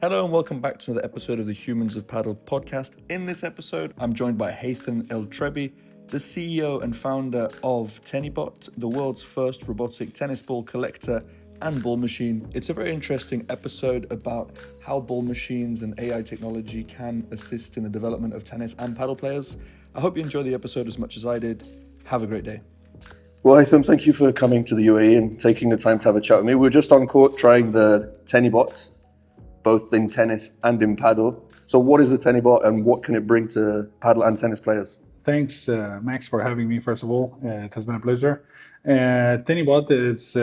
Hello and welcome back to another episode of the Humans of Padel podcast. In this episode, I'm joined by Haitham Eletrabi, the CEO and founder of Tennibot, the world's first robotic tennis ball collector and ball machine. It's a very interesting episode about how ball machines and AI technology can assist in the development of tennis and paddle players. I hope you enjoy the episode as much as I did. Have a great day. Well, Haytham, thank you for coming to the UAE and taking the time to have a chat with me. We were just on court trying the Tennibot, both in tennis and in paddle. So what is the Tennibot and what can it bring to paddle and tennis players? Thanks, Max, for having me, first of all. It has been a pleasure. Tennibot is,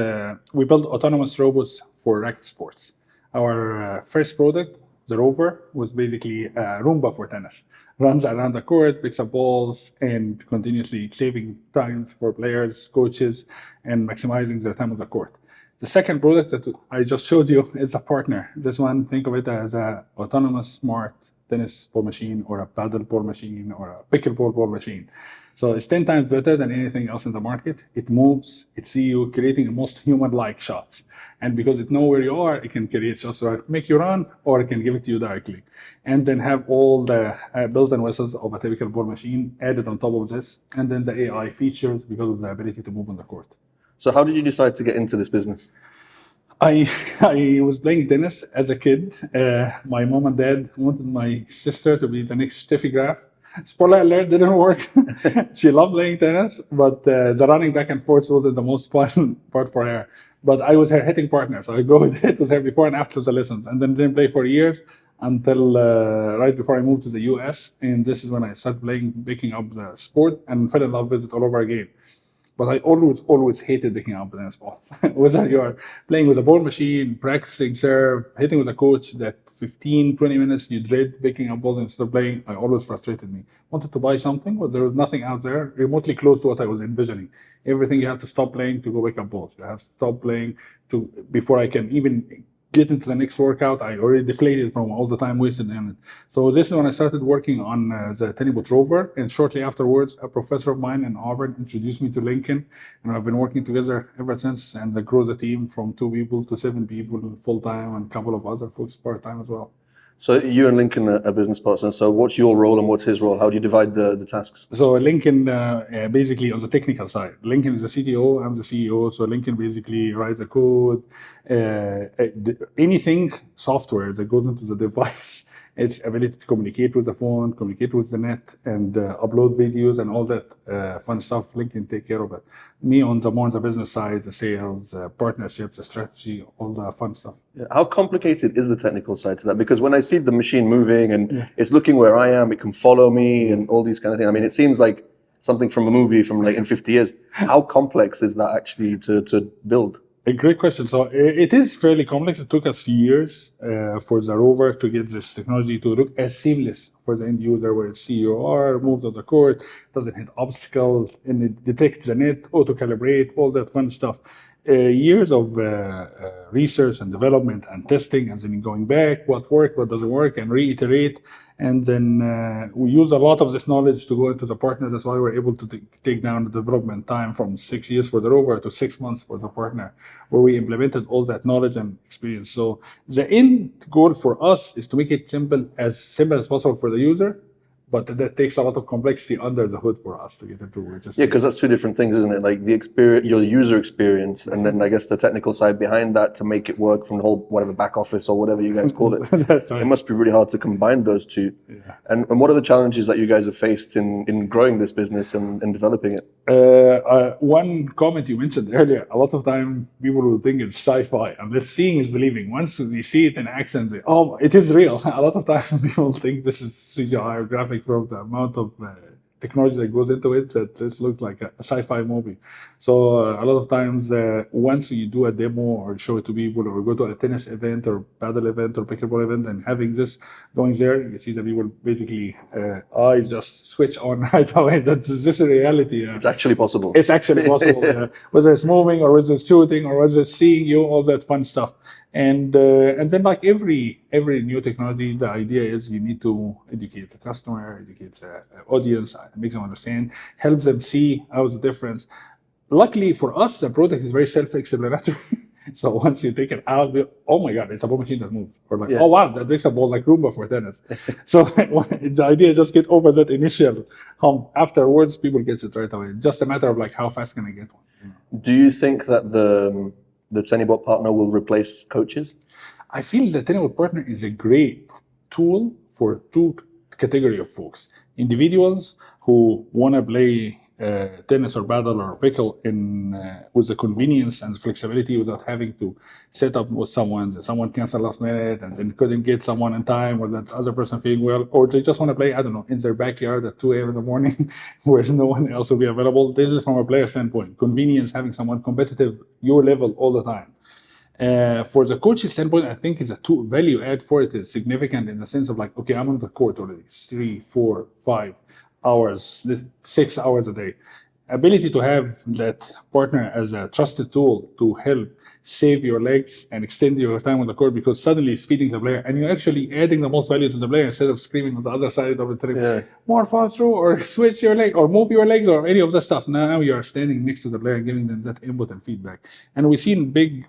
we build autonomous robots for racket sports. Our first product, the Rover, was basically a Roomba for tennis. Runs around the court, picks up balls, and continuously saving time for players, coaches, and maximizing their time on the court. The second product that I just showed you is a partner. This one, think of it as an autonomous smart tennis ball machine or a paddle ball machine or a pickleball ball machine. So it's 10 times better than anything else in the market. It moves, it sees you creating the most human-like shots. And because it knows where you are, it can create shots that make you run or it can give it to you directly. And then have all the bells and whistles of a typical ball machine added on top of this. And then the AI features because of the ability to move on the court. So how did you decide to get into this business? I was playing tennis as a kid. My mom and dad wanted my sister to be the next Steffi Graf. Spoiler alert, didn't work. She loved playing tennis, but the running back and forth wasn't the most fun part for her. But I was her hitting partner, so I go with it with her before and after the lessons, and then didn't play for years until right before I moved to the US. And this is when I started picking up the sport and fell in love with it all over again. But I always hated picking up tennis balls. Whether you are playing with a ball machine, practicing serve, hitting with a coach, that 15, 20 minutes you dread picking up balls instead of playing, I always frustrated me. Wanted to buy something, but there was nothing out there remotely close to what I was envisioning. Everything you have to stop playing to go pick up balls. You have to stop playing before I can even get into the next workout. I already deflated from all the time wasted in it. So this is when I started working on the Tennibot Rover, and shortly afterwards, a professor of mine in Auburn introduced me to Lincoln, and I've been working together ever since, and I grew the team from 2 people to 7 people full-time, and a couple of other folks part-time as well. So you and Lincoln are business partners. So what's your role and what's his role? How do you divide the tasks? So Lincoln, basically on the technical side, Lincoln is the CTO, I'm the CEO. So Lincoln basically writes the code, anything software that goes into the device, its ability to communicate with the phone, communicate with the net, and upload videos and all that fun stuff. Lincoln take care of it. Me on the business side, the sales, partnerships, the strategy, all the fun stuff. Yeah. How complicated is the technical side to that? Because when I see the machine moving and it's looking where I am, it can follow me and all these kind of things. I mean, it seems like something from a movie from like in 50 years. How complex is that actually to build? A great question. So it is fairly complex. It took us years for the rover to get this technology to look as seamless for the end user, where it's CUR, moves on the court, doesn't hit obstacles, and it detects the net, auto-calibrate, all that fun stuff. Years of research and development and testing, and then going back, what worked, what doesn't work, and reiterate. And then we use a lot of this knowledge to go into the partner. That's why we're able to take down the development time from 6 years for the rover to 6 months for the partner, where we implemented all that knowledge and experience. So the end goal for us is to make it simple as possible for the user, but that takes a lot of complexity under the hood for us to get into. Yeah, because that's two different things, isn't it? Like the experience, your user experience, and then I guess the technical side behind that to make it work from the whole whatever back office or whatever you guys call it. That's right. It must be really hard to combine those two. Yeah. And what are the challenges that you guys have faced in growing this business and developing it? One comment you mentioned earlier, a lot of time people will think it's sci-fi, unless seeing is believing. Once we see it in action, they, oh, it is real. A lot of times people think this is CGI or graphic from the amount of technology that goes into it, that this looks like a sci-fi movie. So a lot of times, once you do a demo or show it to people, or go to a tennis event or paddle event or pickleball event, and having this going there, you see that people basically eyes just switch on right away. This is a reality. It's actually possible. It's actually possible. Whether it's moving or whether it's shooting or whether it's seeing you, all that fun stuff. And then, like every new technology, the idea is you need to educate the customer, educate the audience, make them understand, help them see how's the difference. Luckily for us, the product is very self-explanatory. So once you take it out, oh my God, it's a ball machine that moves. Or like, Yeah. oh wow, that makes a ball like Roomba for tennis. So the idea is just get over that initial hump. Afterwards, people get it right away. Just a matter of like how fast can I get one. Do you think that the Tennibot partner will replace coaches? I feel the Tennibot partner is a great tool for two category of folks. Individuals who want to play tennis or paddle or pickle with the convenience and flexibility without having to set up with someone cancel last minute and then couldn't get someone in time, or that other person feeling well, or they just want to play, I don't know, in their backyard at 2 a.m. in the morning where no one else will be available. This is from a player standpoint. Convenience, having someone competitive, your level all the time. For the coaching standpoint, I think is a value add for it is significant in the sense of like, okay, I'm on the court already 3, 4, 5 hours, 6 hours a day. Ability to have that partner as a trusted tool to help save your legs and extend your time on the court, because suddenly it's feeding the player and you're actually adding the most value to the player instead of screaming on the other side of the trip, more follow through or switch your leg or move your legs or any of that stuff. Now you're standing next to the player and giving them that input and feedback. And we've seen big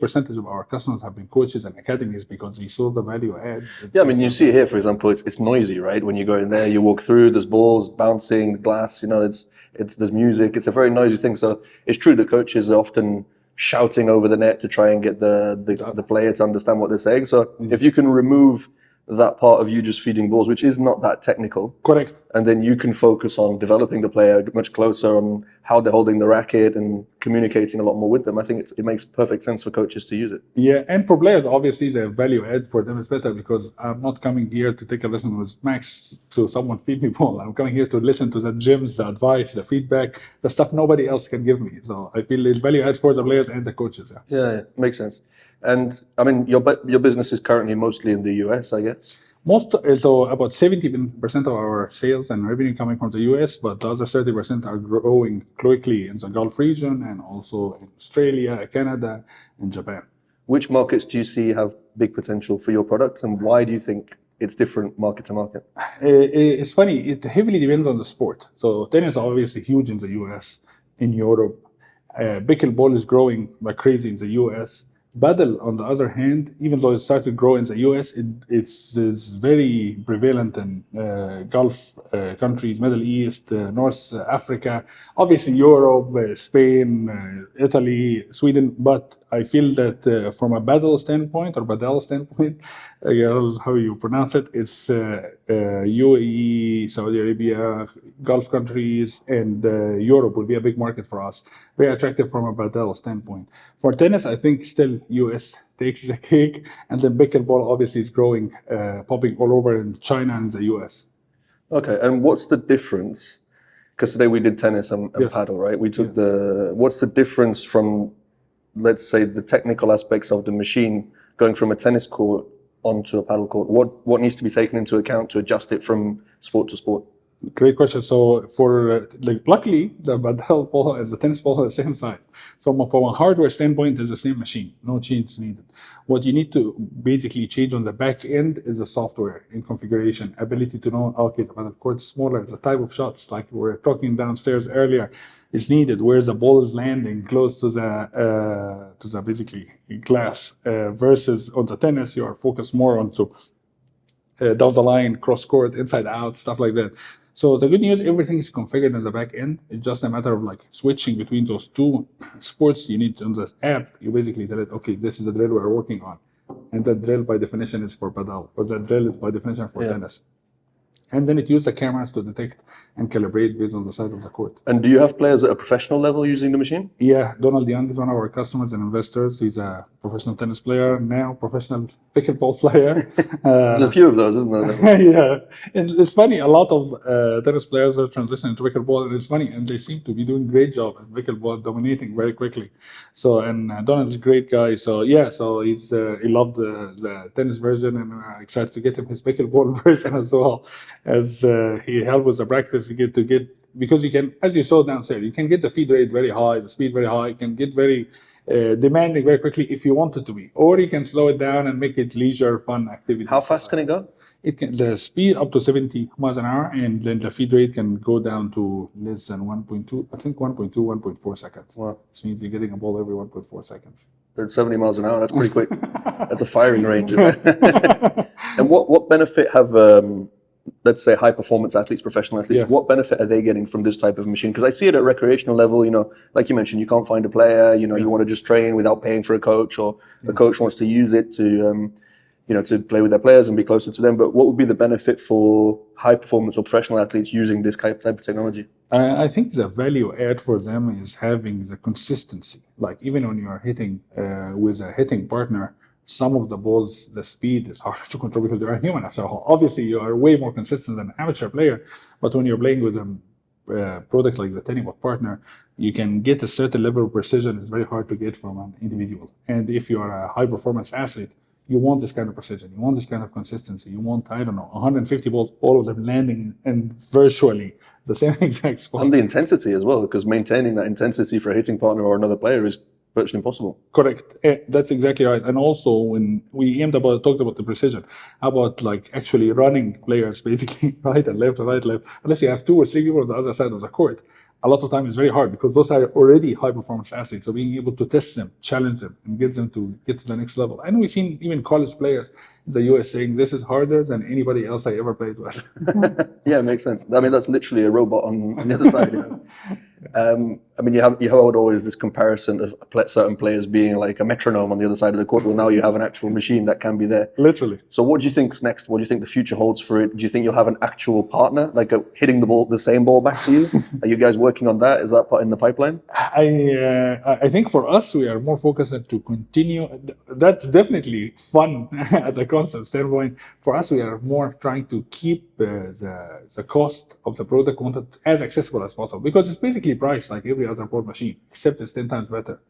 percentage of our customers have been coaches and academies because they saw the value add. Yeah, I mean, you see here, for example, it's noisy, right? When you go in there, you walk through, there's balls bouncing, glass, there's music. It's a very noisy thing. So it's true that coaches are often shouting over the net to try and get the player to understand what they're saying. So if you can remove that part of you just feeding balls, which is not that technical. Correct. And then you can focus on developing the player much closer on how they're holding the racket and communicating a lot more with them. I think it makes perfect sense for coaches to use it. Yeah, and for players, obviously, the value add for them is better because I'm not coming here to take a lesson with Max to someone feed me ball. I'm coming here to listen to the gyms, the advice, the feedback, the stuff nobody else can give me. So I feel it's value add for the players and the coaches. Yeah, makes sense. And I mean, your business is currently mostly in the US, I guess. So about 70% of our sales and revenue coming from the US, but the other 30% are growing quickly in the Gulf region and also in Australia, Canada, and Japan. Which markets do you see have big potential for your products, and why do you think it's different market to market? It's funny, it heavily depends on the sport. So tennis is obviously huge in the US, in Europe. Pickleball is growing like crazy in the US. Padel, on the other hand, even though it started to grow in the US, it's very prevalent in Gulf countries, Middle East, North Africa, obviously Europe, Spain, Italy, Sweden. But I feel that from a Padel standpoint, how you pronounce it, it's UAE, Saudi Arabia, Gulf countries, and Europe will be a big market for us. Very attractive from a Padel standpoint. For tennis, I think still US takes the cake, and then pickleball obviously is growing, popping all over in China and the US. Okay, and what's the difference? Because today we did tennis and Yes. paddle, right? We took what's the difference from, let's say, the technical aspects of the machine going from a tennis court onto a paddle court? What needs to be taken into account to adjust it from sport to sport? Great question. So luckily, the paddle ball and the tennis ball are the same size. So from a hardware standpoint, it's the same machine. No change needed. What you need to basically change on the back end is the software in configuration, ability to know, okay, the paddle court is smaller, the type of shots, like we were talking downstairs earlier, is needed, where the ball is landing close to the basically glass, versus on the tennis, you are focused more on down the line, cross court, inside out, stuff like that. So the good news, everything is configured in the back end. It's just a matter of like switching between those two sports. You need on the app, you basically tell it, okay, this is the drill we're working on. And that drill by definition is for padel, or that drill is by definition for tennis. And then it uses the cameras to detect and calibrate based on the side of the court. And do you have players at a professional level using the machine? Yeah, Donald Young is one of our customers and investors. He's a professional tennis player, now professional pickleball player. There's a few of those, isn't there? Yeah, and it's funny, a lot of tennis players are transitioning to pickleball, and it's funny, and they seem to be doing a great job at pickleball, dominating very quickly. So, and Donald's a great guy. So yeah, so he loved the tennis version, and excited to get him his pickleball version as well, as he helped with the practice to get, because you can, as you saw downstairs, you can get the feed rate very high, the speed very high, you can get very demanding very quickly if you want it to be, or you can slow it down and make it leisure, fun activity. How fast can it go? The speed up to 70 miles an hour, and then the feed rate can go down to less than 1.2, I think 1.2, 1.4 seconds. Wow. This means you're getting a ball every 1.4 seconds. At 70 miles an hour, that's pretty quick. That's a firing range. And what benefit have, let's say, high performance athletes, professional athletes, what benefit are they getting from this type of machine? Because I see it at recreational level, like you mentioned, you can't find a player, you want to just train without paying for a coach, or the coach wants to use it to, to play with their players and be closer to them. But what would be the benefit for high performance or professional athletes using this type of technology? I think the value add for them is having the consistency. Like even when you are hitting with a hitting partner, some of the balls, the speed is harder to control because you are human after all. Obviously, you are way more consistent than an amateur player, but when you're playing with a product like the Tennibot partner, you can get a certain level of precision. It's very hard to get from an individual. And if you are a high performance athlete, you want this kind of precision. You want this kind of consistency. You want, 150 balls, all of them landing and virtually the same exact spot. And the intensity as well, because maintaining that intensity for a hitting partner or another player is virtually impossible. Correct. That's exactly right. And also when we talked about the precision, how about like actually running players basically right and left, unless you have 2 or 3 people on the other side of the court. A lot of time is very hard because those are already high performance athletes. So being able to test them, challenge them, and get them to get to the next level. And we've seen even college players in the US saying this is harder than anybody else I ever played with. Yeah, it makes sense. I mean, that's literally a robot on the other side. I mean, you have always this comparison of certain players being like a metronome on the other side of the court. Well, now you have an actual machine that can be there. Literally. So what do you think's next? What do you think the future holds for it? Do you think you'll have an actual partner, like hitting the same ball back to you? Are you guys working on that? Is that in the pipeline? I think for us, we are more focused on to continue. That's definitely fun as a concept standpoint. For us, we are more trying to keep the cost of the product as accessible as possible because it's basically priced like every other board machine, except it's 10 times better.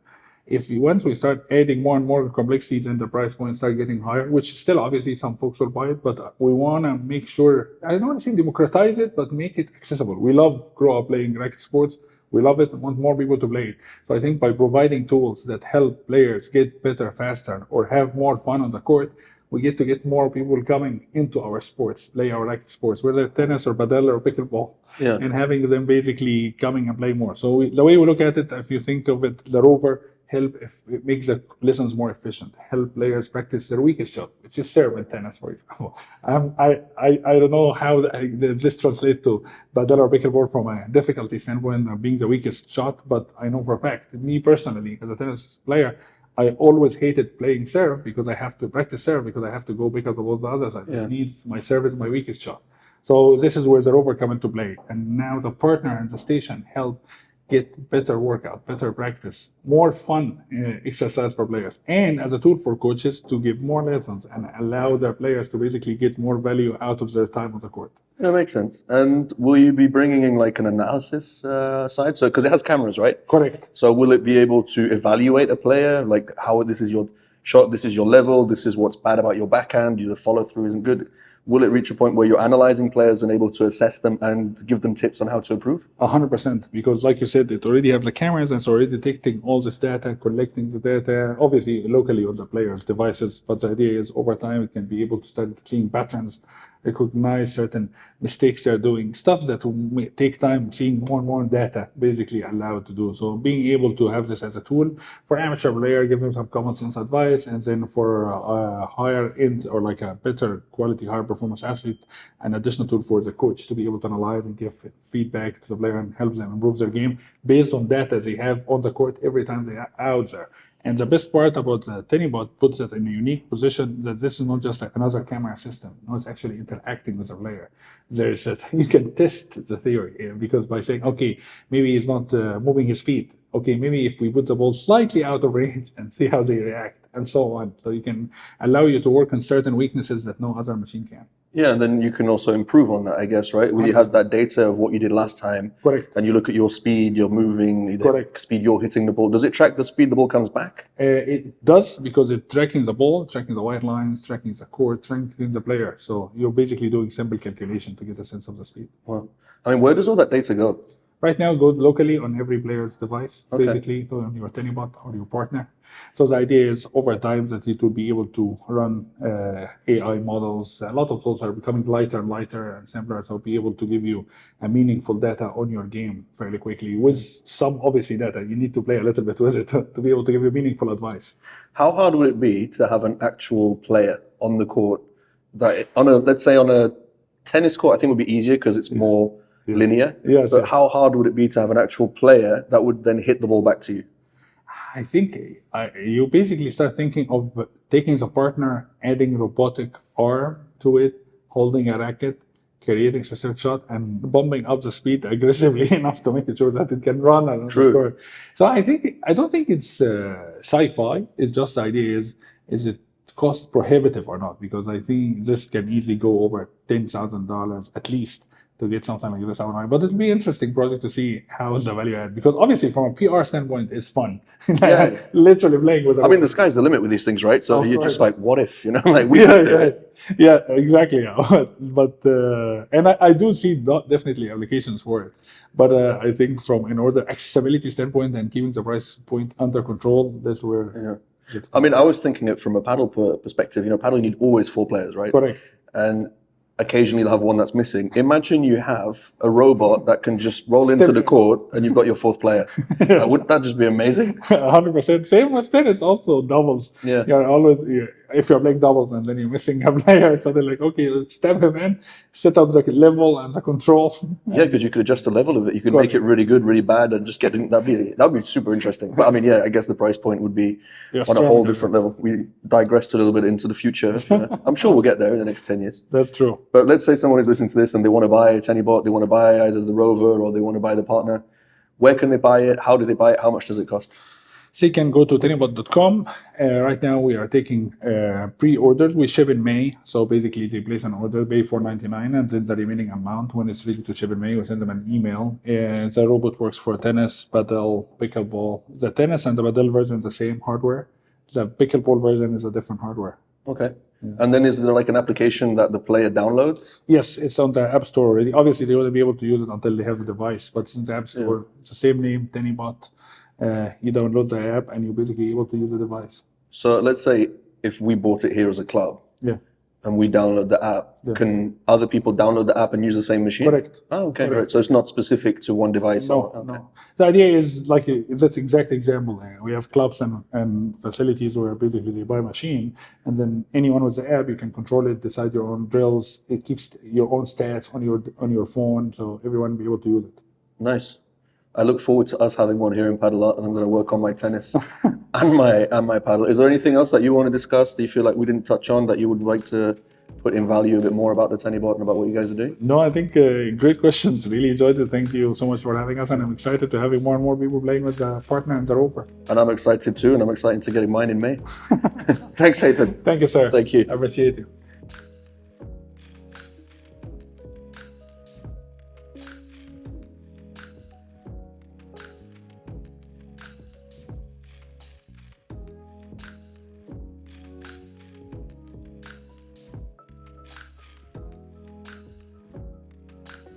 Once we start adding more and more complexities and the price points start getting higher, which still obviously some folks will buy it, but we want to make sure, I don't want to say democratize it, but make it accessible. We grow up playing racket sports. We love it and want more people to play it. So I think by providing tools that help players get better faster or have more fun on the court, we get to get more people coming into our sports, play our racket sports, whether tennis or padel or pickleball, and having them basically coming and play more. So the way we look at it, if you think of it, the rover it makes the lessons more efficient, help players practice their weakest shot, which is serve in tennis, for example. I don't know how this translates to padel or pickleball from a difficulty standpoint of being the weakest shot, but I know for a fact, me personally, as a tennis player, I always hated playing serve because I have to practice serve because I have to go pick up the ball on the other side. This needs my serve is my weakest shot. So this is where the rover come into play. And now the partner and the station help get better workout, better practice, more fun exercise for players, and as a tool for coaches to give more lessons and allow their players to basically get more value out of their time on the court. That makes sense. And will you be bringing in like an analysis side? So, because it has cameras, right? Correct. So will it be able to evaluate a player, like how this is your shot, this is your level, this is what's bad about your backhand, the follow through isn't good? Will it reach a point where you're analyzing players and able to assess them and give them tips on how to improve? 100%, because like you said, it already have the cameras and it's already detecting all this data, collecting the data, obviously locally on the players' devices. But the idea is over time, it can be able to start seeing patterns, recognize certain mistakes they're doing, stuff that will take time, seeing more and more data basically allowed to do. So being able to have this as a tool for amateur player, give them some common sense advice, and then for a higher end or like a better quality, higher performance athlete, an additional tool for the coach to be able to analyze and give feedback to the player and help them improve their game based on data they have on the court every time they are out there. And the best part about the Tennibot puts it in a unique position that this is not just like another camera system. No, it's actually interacting with the player. There's you can test the theory because by saying, okay, maybe he's not moving his feet. Okay, maybe if we put the ball slightly out of range and see how they react and so on. So you can allow you to work on certain weaknesses that no other machine can. Yeah, and then you can also improve on that, I guess, right? When you have that data of what you did last time, correct, and you look at your speed, you're moving, the speed you're hitting the ball. Does it track the speed the ball comes back? It does, because it's tracking the ball, tracking the white lines, tracking the court, tracking the player. So you're basically doing simple calculation to get a sense of the speed. Well, I mean, where does all that data go? Right now, go locally on every player's device, Okay. basically, so on your Tennibot or your partner. So the idea is over time that it will be able to run AI models. A lot of those are becoming lighter and lighter and simpler, so be able to give you a meaningful data on your game fairly quickly with some obviously data. You need to play a little bit with it to be able to give you meaningful advice. How hard would it be to have an actual player on the court that let's say on a tennis court, I think would be easier because it's more linear. Yes, But yeah. how hard would it be to have an actual player that would then hit the ball back to you? I think you basically start thinking of taking the partner, adding robotic arm to it, holding a racket, creating a specific shot, and bumping up the speed aggressively enough to make it sure that it can run around the court. So I don't think it's sci-fi. It's just the idea is it cost prohibitive or not? Because I think this can easily go over $10,000 at least to get something like this out. But it'll be an interesting project to see how the value add. Because obviously, from a PR standpoint, it's fun. Yeah. Literally playing with. I mean, the sky's the limit with these things, right? So you're just like, what if, like we Yeah, exactly. But and I do see definitely applications for it. But I think from an order accessibility standpoint and keeping the price point under control, that's where. Yeah. I mean, I was thinking it from a paddle perspective. Paddle, you need always 4 players, right? Correct. And occasionally you'll have one that's missing. Imagine you have a robot that can just roll into the court and you've got your 4th player. Wouldn't that just be amazing? 100%. Same with tennis, also doubles. Yeah. You're always, if you're playing doubles and then you're missing a player, so they're like, okay, let's step him in, set up the level and the control. Yeah, because you could adjust the level of it. You could make it really good, really bad, and just that'd be super interesting. But I mean, yeah, I guess the price point would be on a whole different level. We digressed a little bit into the future. I'm sure we'll get there in the next 10 years. That's true. But let's say someone is listening to this and they want to buy a Tennibot, they want to buy either the Rover or they want to buy the partner. Where can they buy it? How do they buy it? How much does it cost? So you can go to tennibot.com. Right now we are taking pre-orders. We ship in May. So basically they place an order, pay $4.99, and then the remaining amount, when it's ready to ship in May, we send them an email. The robot works for tennis, padel, pickleball. The tennis and the padel version is the same hardware. The pickleball version is a different hardware. Okay. Yeah. And then is there like an application that the player downloads? Yes, it's on the App Store already. Obviously, they won't be able to use it until they have the device, but since the App Store, it's the same name, Tennibot. You download the app and you're basically able to use the device. So let's say if we bought it here as a club, and we download the app, can other people download the app and use the same machine? Correct. Oh, okay, great. So it's not specific to one device? No. The idea is like, that's exact example. We have clubs and facilities where basically they buy a machine, and then anyone with the app, you can control it, decide your own drills. It keeps your own stats on your phone, so everyone will be able to use it. Nice. I look forward to us having one here in Padel, and I'm going to work on my tennis and my paddle. Is there anything else that you want to discuss that you feel like we didn't touch on that you would like to put in value a bit more about the Tennibot and about what you guys are doing? No, I think great questions. Really enjoyed it. Thank you so much for having us, and I'm excited to having more and more people playing with the partner and the Rover. And I'm excited too, and I'm excited to getting mine in May. Thanks, Haytham. Thank you, sir. Thank you. I appreciate you.